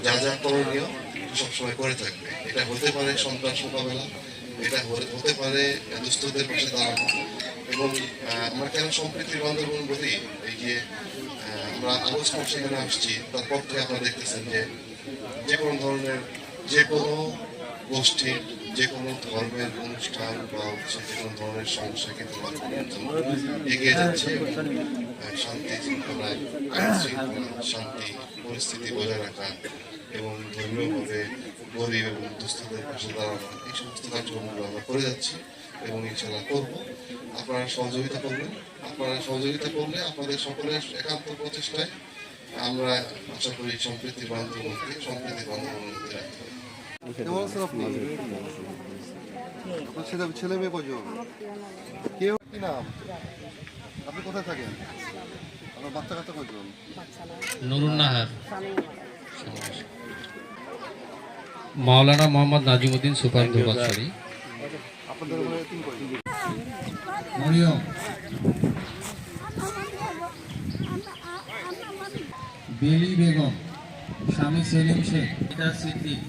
যা যা করণীয় সবসময় করে থাকবে। এটা হতে পারে সন্ত্রাস মোকাবেলা, এটা হতে পারে দুস্থদের পাশে দাঁড়ানো। এবং আমরা কেন সম্প্রীতি বান্ধবন বলি, এই যে আমরা আগস্ট মাসে এখানে আসছি, তার পক্ষে আপনারা দেখতেছেন যে যে কোনো ধরনের যে কোনো গোষ্ঠীর যে কোনো ধর্মের অনুষ্ঠান বা হচ্ছে যে কোনো ধরনের সমস্যা কিন্তু এগিয়ে যাচ্ছে। শান্তি শৃঙ্খলা, আইন শৃঙ্খলা, শান্তি পরিস্থিতি বজায় রাখা এবং ধর্মীয়ভাবে গরিব এবং দুস্থদের পাশে দাঁড়ানো, এই সমস্ত কার্যক্রমগুলো আমরা করে যাচ্ছি এবং ইনশাল্লাহ করবো। আপনারা সহযোগিতা করবেন। আপনারা সহযোগিতা করলে আপনাদের সকলের একান্ত প্রচেষ্টায় আমরা আশা করি সম্প্রীতি বান্ধবকে সম্প্রীতি বান্ধবের মধ্যে রাখতে পারি। কেমন আছেন আপনি? আপনার ছেলে মেয়ে কজন? কেউ কি নাম? আপনি কোথায় থাকেন? আপনার বাচ্চা কাচ্চা কজন? নুরুন নাহার, মাওলানা মোহাম্মদ নাজিমুদ্দিন সুপার দুবাকশরী, আপনাদের ওখানে তিন কজন? মরিয়ম, বেলি বেগম, স্বামী সেলিম শেখ, সিদ্দিক,